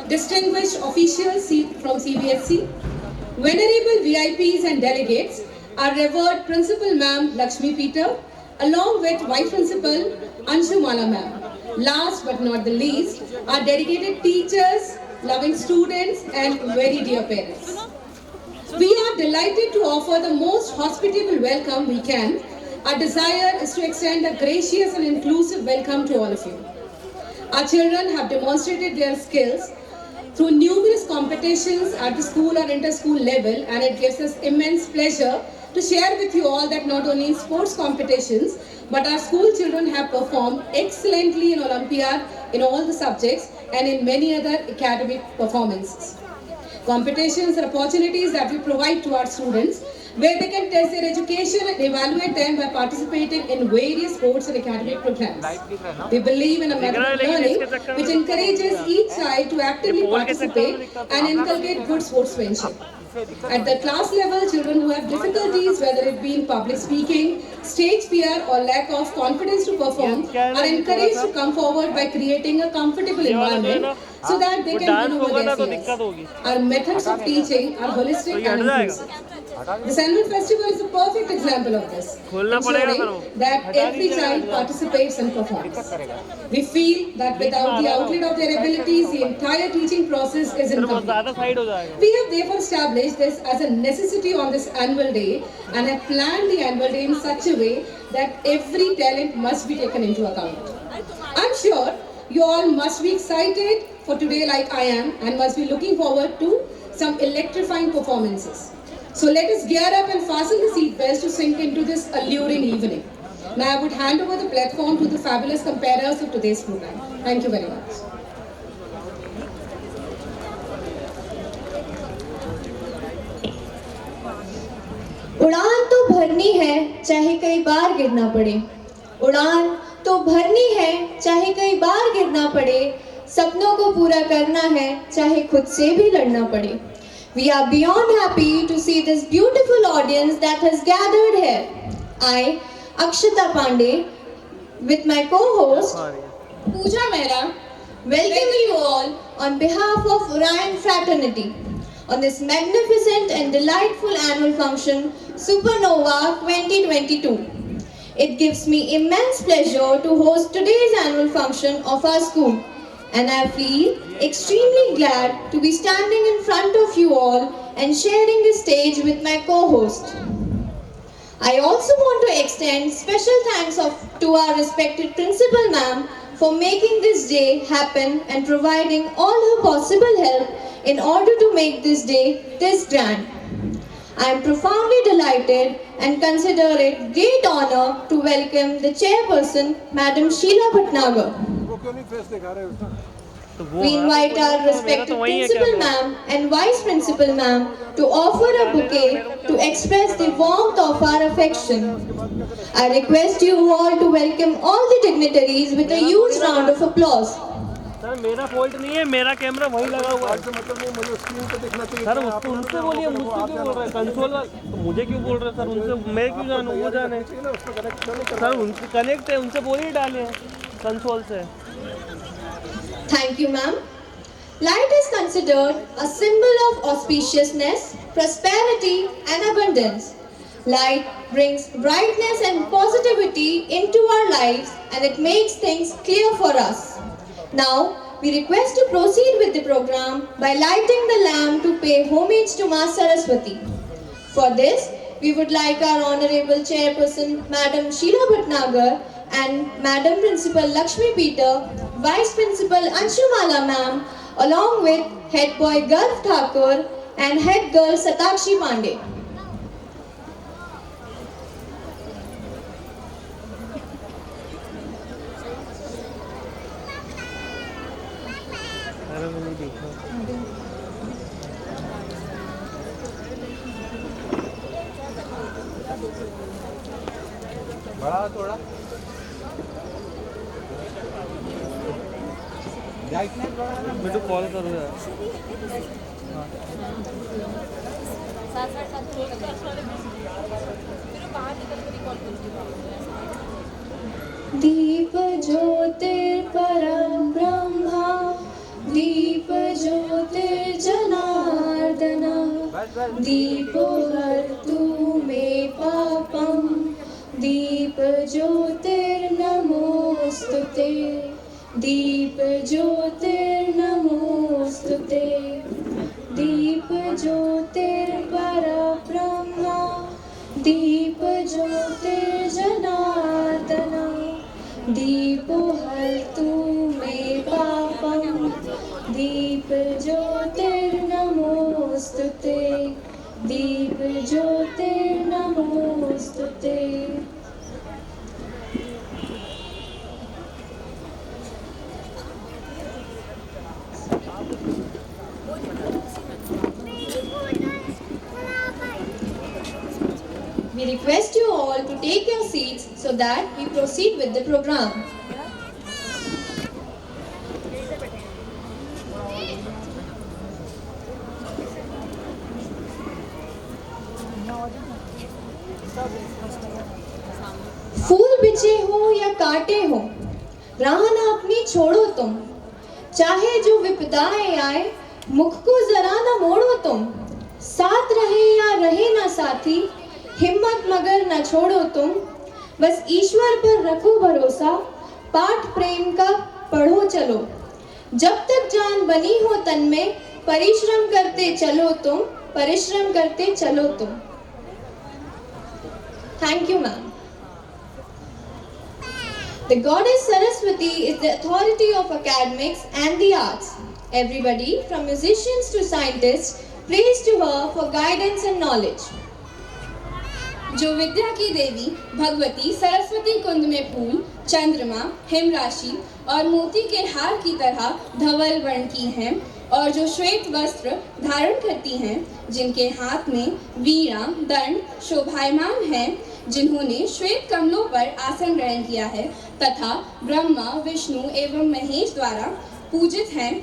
distinguished officials from CBSC, venerable VIPs and delegates, our revered Principal Ma'am Lakshmi Peter, along with Vice Principal Anshu Mala Ma'am. Last but not the least, our dedicated teachers, loving students, and very dear parents. We are delighted to offer the most hospitable welcome we can. Our desire is to extend a gracious and inclusive welcome to all of you. Our children have demonstrated their skills through numerous competitions at the school or inter-school level, and it gives us immense pleasure to share with you all that not only in sports competitions, but our school children have performed excellently in Olympiad in all the subjects and in many other academic performances. Competitions are opportunities that we provide to our students where they can test their education and evaluate them by participating in various sports and academic programs. We believe in a method of learning which encourages each child to actively participate and inculcate good sportsmanship. At the class level, children who have difficulties, whether it be in public speaking, stage fear or lack of confidence to perform, are encouraged to come forward by creating a comfortable environment so that they can win over their fears. Our methods of teaching are holistic and inclusive. The annual festival is a perfect example of this, ensuring that every child participates and performs. We feel that without the outlet of their abilities, the entire teaching process is incomplete. We have therefore established this as a necessity on this annual day and have planned the annual day in such a way that every talent must be taken into account. I'm sure you all must be excited for today like I am and must be looking forward to some electrifying performances. So let us gear up and fasten the seatbelts to sink into this alluring evening. Now I would hand over the platform to the fabulous comparers of today's program. Thank you very much. उड़ान तो भरनी है चाहे कई बार गिरना पड़े, उड़ान तो भरनी है चाहे कई बार गिरना पड़े, सपनों को पूरा करना है चाहे खुद से भी लड़ना पड़े. We are beyond happy to see this beautiful audience that has gathered here. I, Akshita Pandey, with my co-host Pooja Mehra, welcome you all on behalf of Orion Fraternity on this magnificent and delightful annual function, Supernova 2022. It gives me immense pleasure to host today's annual function of our school, and I feel extremely glad to be standing in front of you all and sharing the stage with my co-host. I also want to extend special thanks to our respected Principal Ma'am for making this day happen and providing all her possible help in order to make this day this grand. I am profoundly delighted and consider it great honor to welcome the chairperson, Madam Sheila Bhatnagar. We invite our respected Principal Ma'am and Vice Principal Ma'am to offer a bouquet to express the warmth of our affection. I request you all to welcome all the dignitaries with a huge round of applause. Sir मेरा fault नहीं है, मेरा camera वही लगा हुआ है. मतलब नहीं, मुझे स्क्रीन पे दिखना चाहिए. सर उसको उनसे बोलिए, मुझसे क्यों बोल रहे हैं? कंसोल तो मुझे क्यों बोल रहे हैं सर? उनसे मैं क्यों जानूँ? वो जाने सर, उनसे कनेक्ट है, उनसे बोलिए डालें कंसोल से. Thank you, ma'am. Light is considered a symbol of auspiciousness, prosperity and abundance. Light brings brightness and positivity into our lives and it makes things clear for us. Now, we request to proceed with the program by lighting the lamp to pay homage to Ma Saraswati. For this, we would like our Honorable Chairperson, Madam Sheila Bhatnagar, and Madam Principal Lakshmi Peter, Vice Principal Anshu Mala Ma'am, along with Head Boy Garv Thakur and Head Girl Satakshi Pandey. बड़ा थोड़ा मैं तो call करूँ यार. दीप ज्योतिर्परं ब्रह्मा दीप ज्योतिर्जनार्दन दीपो हरतु मे पापम दीप ज्योतिर्नमोस्तुते दीप ज्योतिर्नमोस्तुते दीप ज्योतिर्परब्रह्म दीप ज्योतिर्जनार्दन दीपो हरतु मे पापम दीप ज्योतिर्नमोस्तुते दीप ज्योतिर्नमोस्तुते. We request you all to take your seats so that we proceed with the program. फूल बिछे हो या काटे हो राह ना अपनी छोड़ो तुम चाहे जो विपदाएं आए मुख को जरा ना मोड़ो तुम साथ रहे या रहे ना साथी हिम्मत मगर न छोड़ो तुम बस ईश्वर पर रखो भरोसा पाठ प्रेम का पढ़ो चलो जब तक जान बनी हो तन में परिश्रम करते चलो तुम thank you ma'am. The goddess Saraswati is the authority of academics and the arts. Everybody from musicians to scientists prays to her for guidance and knowledge. जो विद्या की देवी भगवती सरस्वती कुंड में फूल चंद्रमा हिमराशि और मोती के हार की तरह धवल वर्ण की हैं और जो श्वेत वस्त्र धारण करती हैं जिनके हाथ में वीणा दंड शोभायमान हैं जिन्होंने श्वेत कमलों पर आसन ग्रहण किया है तथा ब्रह्मा विष्णु एवं महेश द्वारा पूजित हैं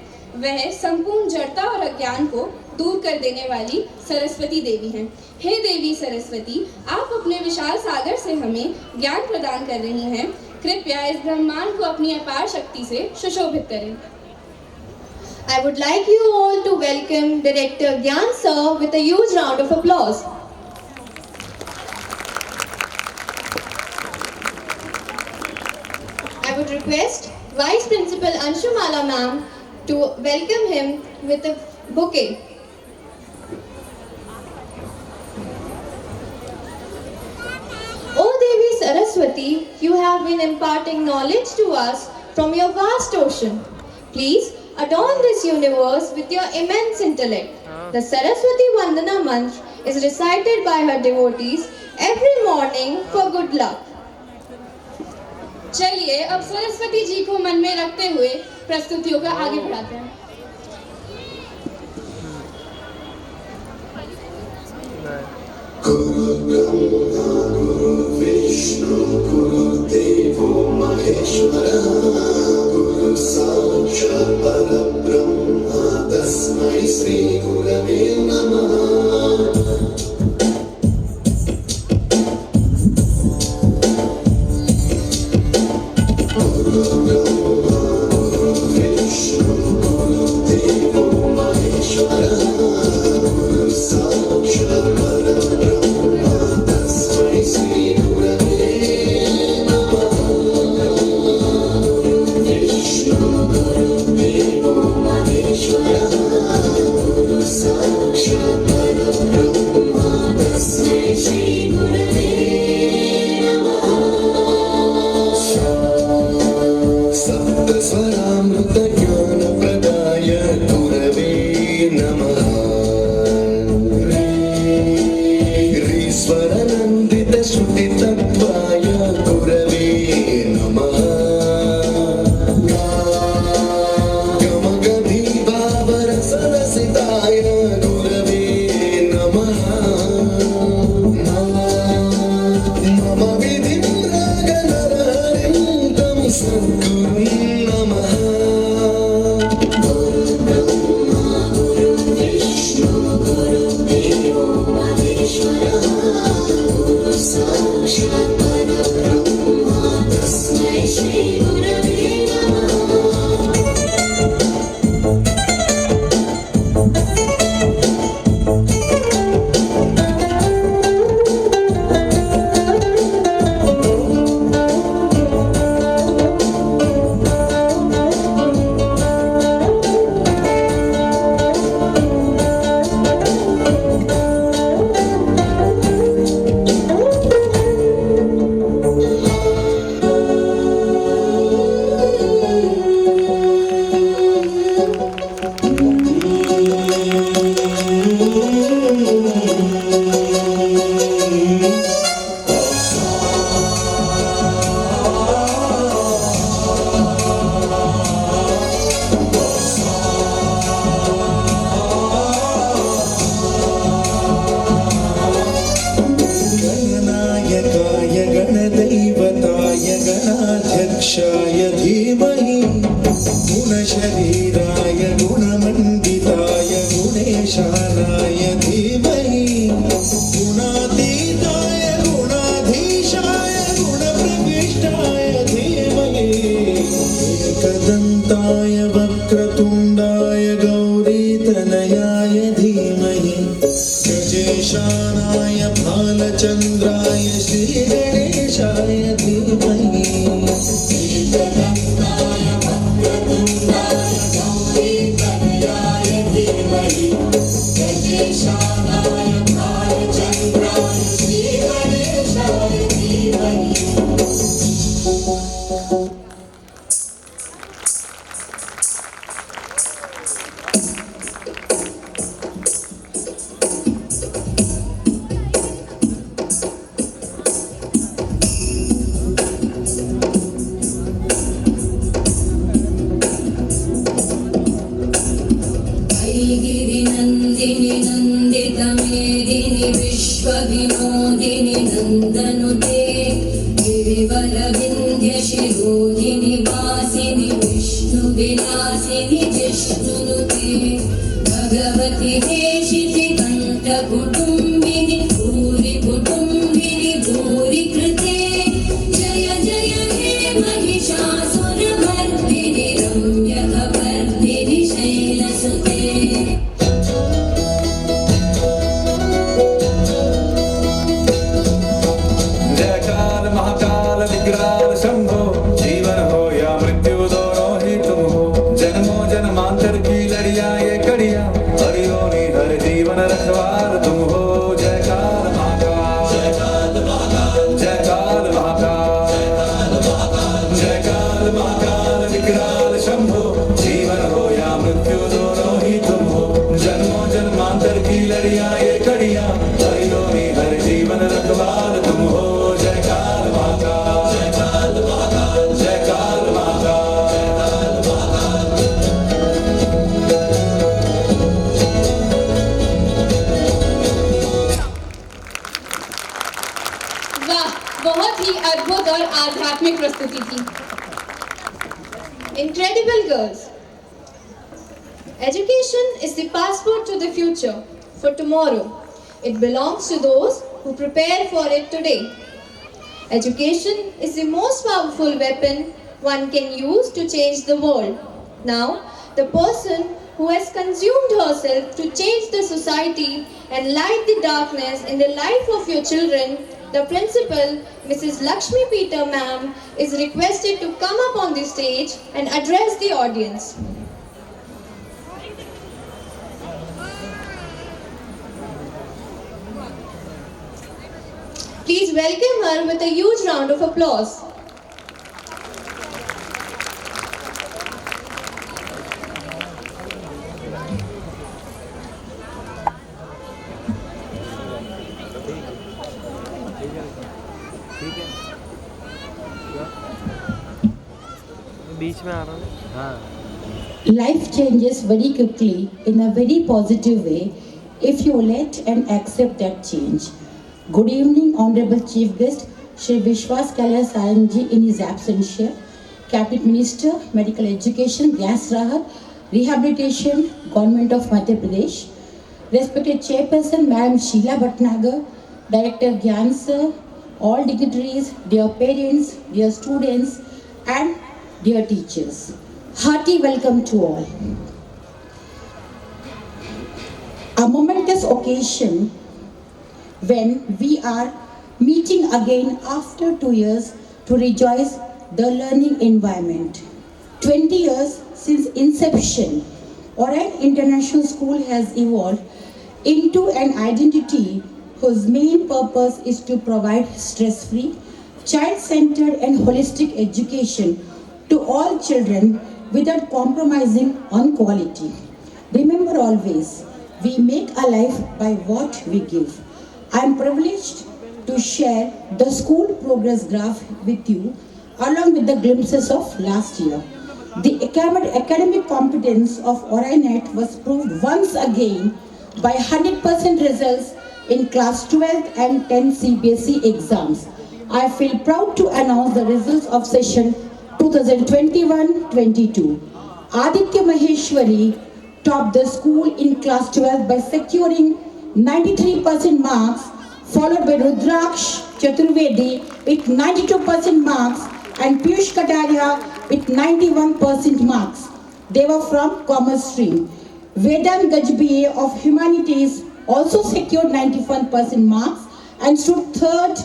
वह संपूर्ण जड़ता और अज्ञान को दूर कर देने वाली सरस्वती देवी हैं. हे देवी सरस्वती आप अपने विशाल सागर से हमें ज्ञान प्रदान कर रही हैं कृपया इस ब्रह्मांड को अपनी अपार शक्ति से सुशोभित करें. I would like you all to welcome Director Gyan sir with a huge round of applause. I would request Vice Principal Anshumala ma'am to welcome him with a bouquet. O Devi Saraswati, you have been imparting knowledge to us from your vast ocean. Please adorn this universe with your immense intellect. The Saraswati Vandana mantra is recited by her devotees every morning for good luck. चलिए अब सरस्वती जी को मन में रखते हुए प्रस्तुतियों का आगे बढ़ाते हैं. गुरु ब्रह्मा गुरु विष्णु गुरु देवो महेश्वरः गुरु साक्षात् परब्रह्म तस्मै श्री गुरवे नमः. गजेशानाय भालचन्द्राय श्रीगणेशाय धीमहि गिरिनन्दिनि नन्दितमेदिनि विश्वविनोदिनि नन्दनुते गिरिवरविन्ध्यशिरोधिनि वासिनि विष्णुविलासिनि जिष्णुनुते भगवति हेशिति कण्ठकुटुम्बिनि भूरि कुटुम्बिनि भूरि कृते जय जय हे महिषासुरमर्दिनि रम्यकपर्दिनि शैलसुते जयकाल महाकाल विकराल शंभो जीवन हो या मृत्यु दोनों ही तुम हो जन्मों जन्मांतर की लड़ियां ये कड़ियां हरियोनी हर जीवन रखवार तुम हो जयकाल महाकाल जयकाल महाकाल जयकाल महाकाल जयकाल महाकाल विकराल शंभो जीवन हो या मृत्यु दोनों ही तुम हो जन्मों जन्मांतर की लड़ियां ये कड़ियां हरियोनी हर जीवन रखवार तुम हो जयकाल महाकाल जयकाल महाकाल जयकाल महाकाल जयकाल महाकाल वाह, बहुत ही अद्भुत और आध्यात्मिक प्रस्तुति थी। Incredible girls. Education is the passport to the future, for tomorrow. It belongs to those who prepare for it today. Education is the most powerful weapon one can use to change the world. Now, the person who has consumed herself to change the society and light the darkness in the life of your children, the principal, Mrs. Lakshmi Peter ma'am, is requested to come up on the stage and address the audience. Please welcome her with a huge round of applause. बीच में आ रहा हूँ। Life changes very quickly in a very positive way if you let and accept that change. Good evening, Honorable Chief Guest, Shri Vishwas Kalya Saran ji in his absence here, Cabinet Minister, Medical Education, Gas Rahat, Rehabilitation, Government of Madhya Pradesh, respected Chairperson Madam Sheila Bhatnagar, Director Gyan Sir, all dignitaries, dear parents, dear students, and dear teachers. Hearty welcome to all. A momentous occasion when we are meeting again after 2 years to rejoice the learning environment. 20 years since inception, Orion International School has evolved into an identity whose main purpose is to provide stress-free, child-centered and holistic education to all children without compromising on quality. Remember always, we make a life by what we give. I am privileged to share the school progress graph with you along with the glimpses of last year. The academic competence of Orionet was proved once again by 100% results in class 12 and 10 CBSE exams. I feel proud to announce the results of session 2021-22. Aditya Maheshwari topped the school in class 12 by securing 93% marks, followed by Rudraksh Chaturvedi with 92% marks and Piyush Kataria with 91% marks. They were from Commerce stream. Vedant Gajbiye of Humanities also secured 91% marks and stood third,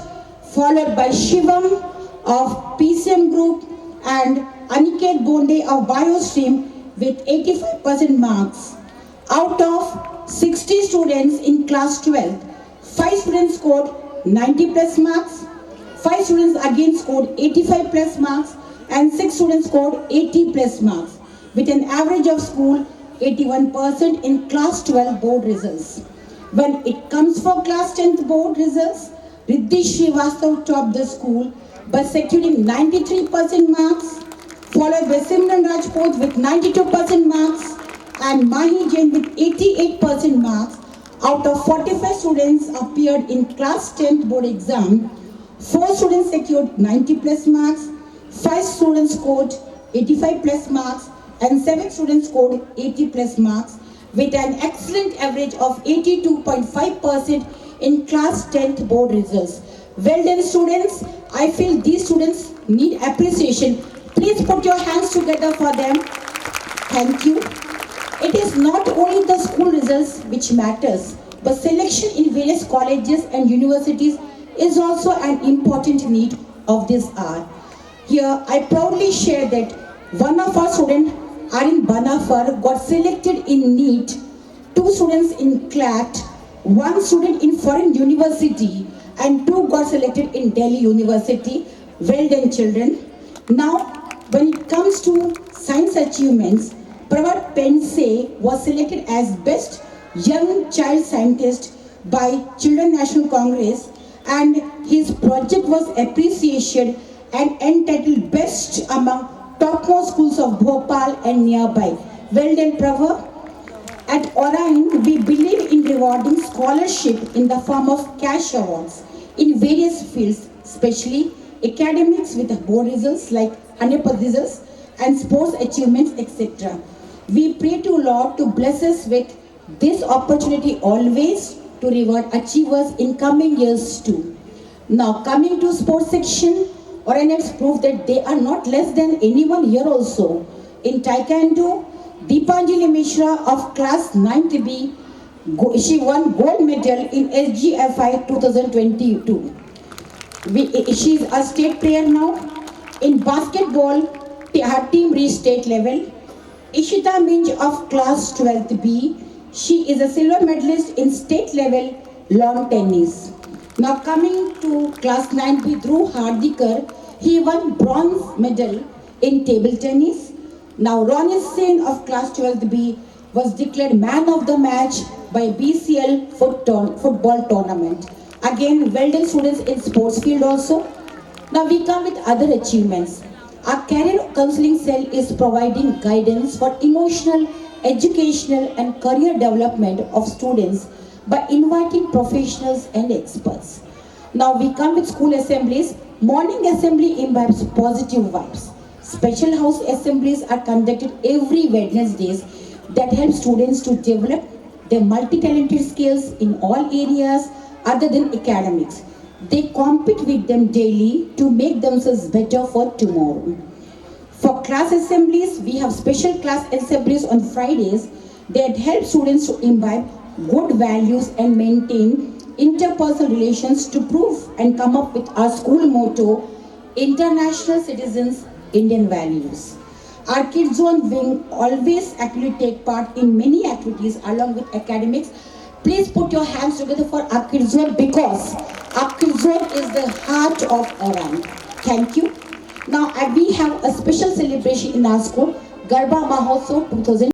followed by Shivam of PCM group and Aniket Bonde of Biostream with 85% marks. Out of 60 students in class 12, 5 students scored 90 plus marks, 5 students again scored 85 plus marks, and 6 students scored 80 plus marks, with an average of school 81% in class 12 board results. When it comes for class 10th board results, Riddhi Srivastav topped the school by securing 93% marks, followed by Simran Rajput with 92% marks and Mahi Jain with 88% marks. Out of 45 students appeared in class 10th board exam, 4 students secured 90 plus marks, 5 students scored 85 plus marks, and 7 students scored 80 plus marks with an excellent average of 82.5% in class 10th board results. Well done students. I feel these students need appreciation. Please put your hands together for them. Thank you. It is not only the school results which matters, but selection in various colleges and universities is also an important need of this hour. Here, I proudly share that one of our students, Arin Banafar, got selected in NEET, 2 students in CLAT, 1 student in foreign university, and 2 got selected in Delhi University. Well done, children. Now, when it comes to science achievements, Pravat Pense was selected as Best Young Child Scientist by Children National Congress, and his project was appreciated and entitled Best Among Topmost Schools of Bhopal and nearby. Well done, Prava. At Orion, we believe in rewarding scholarship in the form of cash awards in various fields, especially academics with board results like 100% results and sports achievements, etc. We pray to Lord to bless us with this opportunity always to reward achievers in coming years too. Now coming to sports section, Orionets prove that they are not less than anyone here also. In Taekwondo, Deepanjali Mishra of class 9th B, she won gold medal in SGFI 2022. She is a state player now. In basketball, her team reached state level. Ishita Minj of class 12th B, she is a silver medalist in state level lawn tennis. Now coming to class 9B, Dhruv Hardikar, he won bronze medal in table tennis. Now Ronit Sen of class 12B was declared man of the match by BCL football tournament. Again, well done students in sports field also. Now we come with other achievements. Our career counseling cell is providing guidance for emotional, educational and career development of students by inviting professionals and experts. Now we come with school assemblies. Morning assembly imbibes positive vibes. Special house assemblies are conducted every Wednesdays that help students to develop their multi-talented skills in all areas other than academics. They compete with them daily to make themselves better for tomorrow. For class assemblies, we have special class assemblies on Fridays that help students to imbibe good values and maintain interpersonal relations to prove and come up with our school motto, International Citizens, Indian Values. Our Kids Zone wing always actually take part in many activities along with academics. Please put your hands together for our Kids Zone because our Kids Zone is the heart of Orion. Thank you. Now we have a special celebration in our school, Garba Mahotsav 2000.